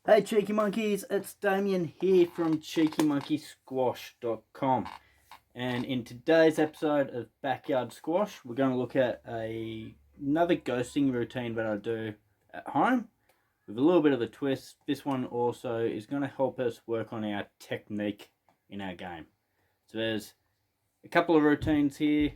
Hey Cheeky Monkeys, it's Damien here from CheekyMonkeySquash.com, and in today's episode of Backyard Squash we're going to look at another ghosting routine that I do at home with a little bit of a twist. This one also is going to help us work on our technique in our game. So there's a couple of routines here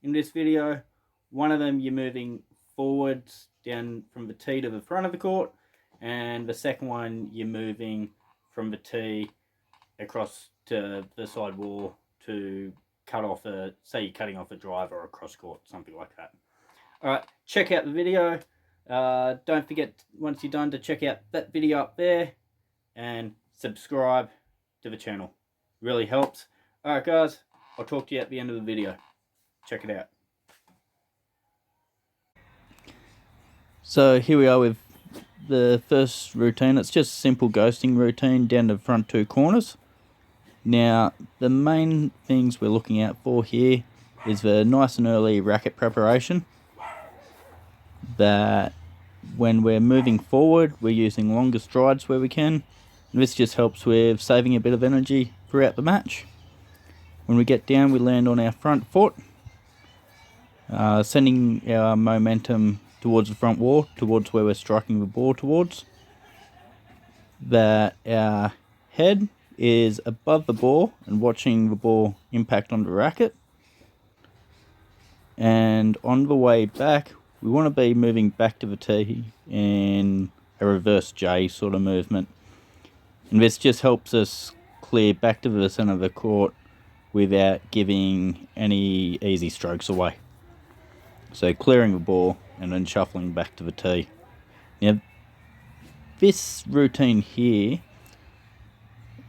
in this video. One of them you're moving forwards down from the tee to the front of the court, and the second one you're moving from the tee across to the side wall to cut off say you're cutting off a drive or a cross court, something like that. Alright, check out the video. Don't forget, once you're done, to check out that video up there and subscribe to the channel. Really helps. Alright guys, I'll talk to you at the end of the video. Check it out. So here we are with the first routine. It's just a simple ghosting routine down the front two corners. Now, the main things we're looking out for here is the nice and early racket preparation. That when we're moving forward, we're using longer strides where we can. And this just helps with saving a bit of energy throughout the match. When we get down, we land on our front foot, sending our momentum towards the front wall, towards where we're striking the ball towards. That our head is above the ball and watching the ball impact on the racket. And on the way back, we want to be moving back to the tee in a reverse J sort of movement. And this just helps us clear back to the center of the court without giving any easy strokes away. So clearing the ball and then shuffling back to the tee. Now, this routine here,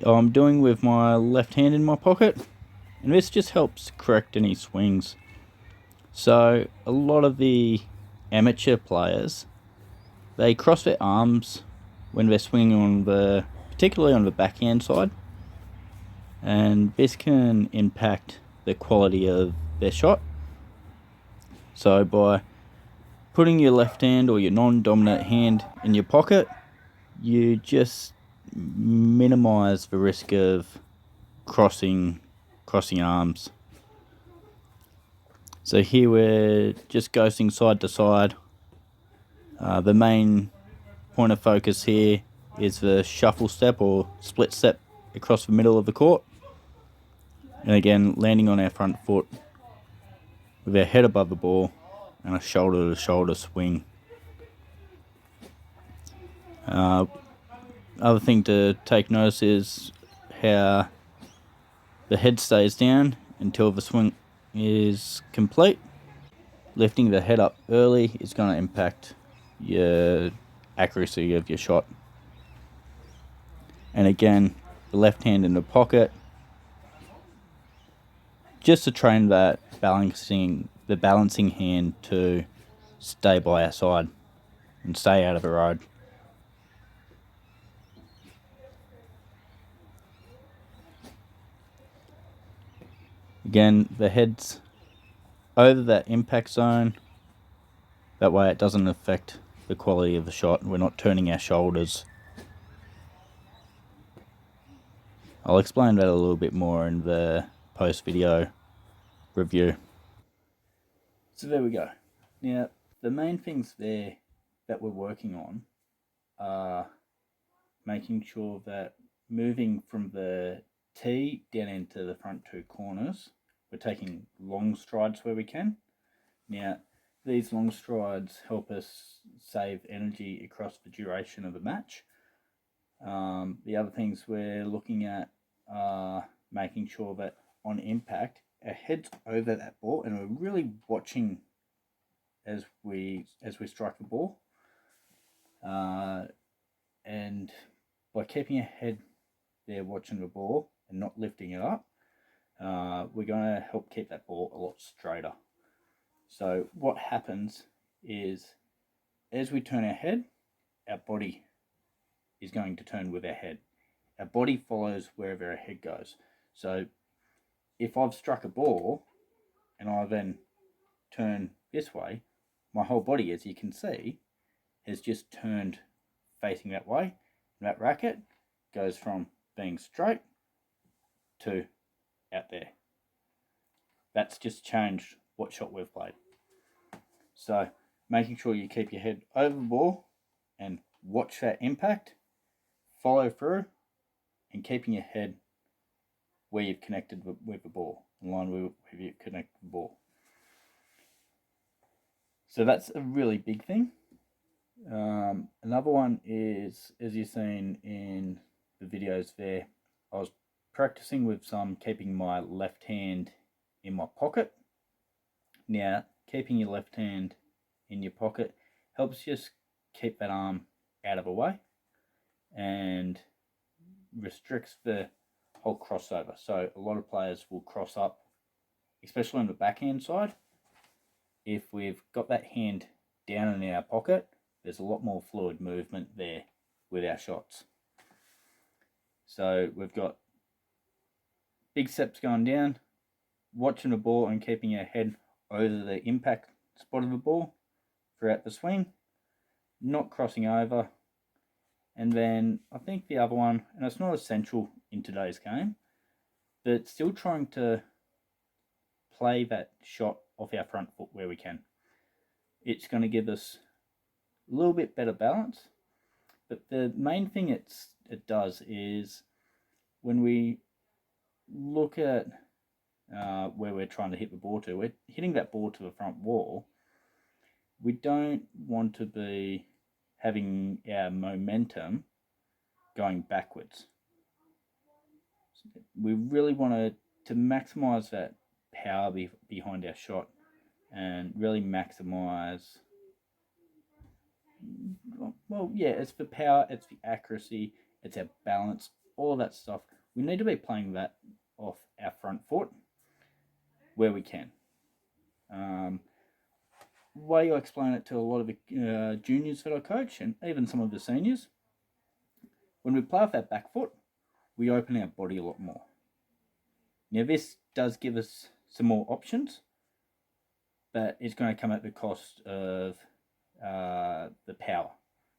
I'm doing with my left hand in my pocket, and this just helps correct any swings. So a lot of the amateur players, they cross their arms when they're swinging particularly on the backhand side, and this can impact the quality of their shot. So by putting your left hand or your non-dominant hand in your pocket, you just minimize the risk of crossing arms. So here we're just ghosting side to side. The main point of focus here is the shuffle step or split step across the middle of the court. And again, landing on our front foot with our head above the ball and a shoulder-to-shoulder swing. Other thing to take notice is how the head stays down until the swing is complete. Lifting the head up early is going to impact your accuracy of your shot. And again, the left hand in the pocket, just to train the balancing hand to stay by our side and stay out of the road. Again, the head's over that impact zone. That way it doesn't affect the quality of the shot. We're not turning our shoulders. I'll explain that a little bit more in the post-video review. So there we go. Now, the main things there that we're working on are making sure that moving from the tee down into the front two corners, we're taking long strides where we can. Now, these long strides help us save energy across the duration of the match. The other things we're looking at are making sure that on impact, our head's over that ball and we're really watching as we strike the ball. And by keeping our head there watching the ball and not lifting it up, we're going to help keep that ball a lot straighter. So what happens is, as we turn our head, our body is going to turn with our head. Our body follows wherever our head goes. So if I've struck a ball and I then turn this way, my whole body, as you can see, has just turned facing that way. that racket goes from being straight to out there. That's just changed what shot we've played. So making sure you keep your head over the ball and watch that impact, follow through, and keeping your head where you've connected with the ball, in line with where you've connected the ball. So that's a really big thing. Another one is, as you've seen in the videos there, I was practicing with keeping my left hand in my pocket. Now, keeping your left hand in your pocket helps just keep that arm out of the way and restricts the whole crossover. So a lot of players will cross up, especially on the backhand side. If we've got that hand down in our pocket, there's a lot more fluid movement there with our shots. So we've got big steps going down, watching the ball and keeping our head over the impact spot of the ball throughout the swing, not crossing over. And then I think the other one, and it's not essential in today's game, but still trying to play that shot off our front foot where we can. It's going to give us a little bit better balance, but the main thing it does is when we look at where we're trying to hit the ball to, we're hitting that ball to the front wall. We don't want to be having our momentum going backwards. We really want to maximize that power behind our shot and really maximize, well, yeah, it's the power, it's the accuracy, it's our balance, all that stuff. We need to be playing that off our front foot where we can. Way I explain it to a lot of the juniors that I coach and even some of the seniors, when we play off our back foot, we open our body a lot more. Now this does give us some more options, but it's going to come at the cost of the power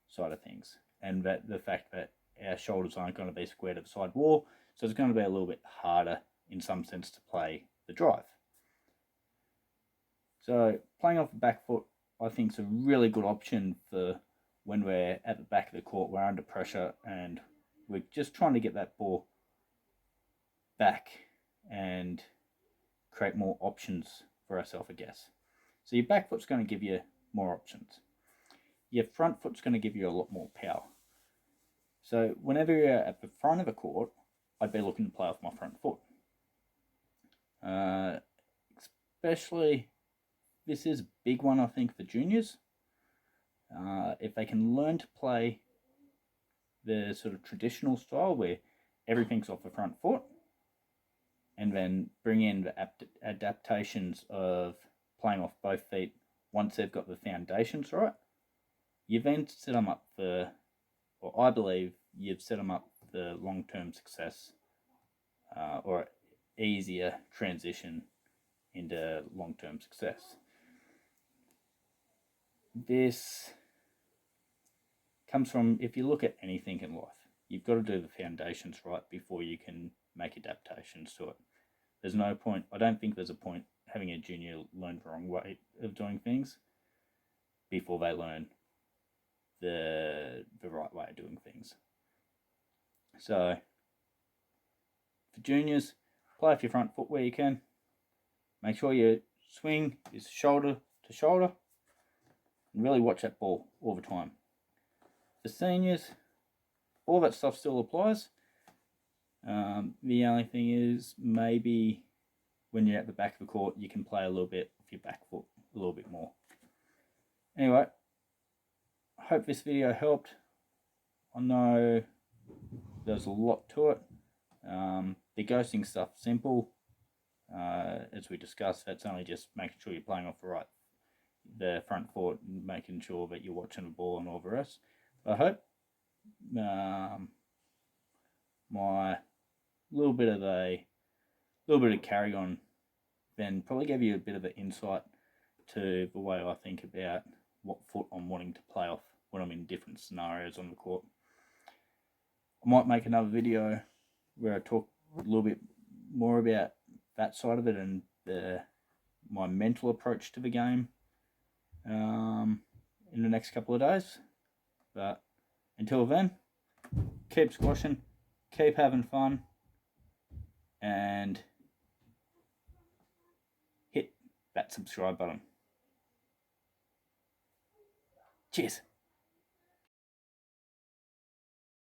side of things, and that the fact that our shoulders aren't going to be square to the side wall, so it's going to be a little bit harder in some sense to play the drive. So playing off the back foot, I think, is a really good option for when we're at the back of the court, we're under pressure, and we're just trying to get that ball back and create more options for ourselves, I guess. So your back foot's going to give you more options. Your front foot's going to give you a lot more power. So whenever you're at the front of a court, I'd be looking to play off my front foot. Especially, this is a big one, I think, for juniors. If they can learn to play the sort of traditional style where everything's off the front foot, and then bring in the adaptations of playing off both feet once they've got the foundations right, you then set them up for, or I believe you've set them up for long-term success, or easier transition into long-term success. This comes from, if you look at anything in life, you've got to do the foundations right before you can make adaptations to it. There's no point, I don't think there's a point having a junior learn the wrong way of doing things before they learn the right way of doing things. So for juniors, play off your front foot where you can. Make sure your swing is shoulder to shoulder, and really watch that ball all the time. For seniors, all that stuff still applies. The only thing is, maybe when you're at the back of the court, you can play a little bit with your back foot a little bit more. Anyway, I hope this video helped. I know there's a lot to it. The ghosting stuff, simple. As we discussed, that's only just making sure you're playing off the front foot and making sure that you're watching the ball and all the rest. I hope my little bit of carry on then probably gave you a bit of an insight to the way I think about what foot I'm wanting to play off when I'm in different scenarios on the court. I might make another video where I talk a little bit more about that side of it and my mental approach to the game in the next couple of days. But until then, keep squashing, keep having fun, and hit that subscribe button. Cheers.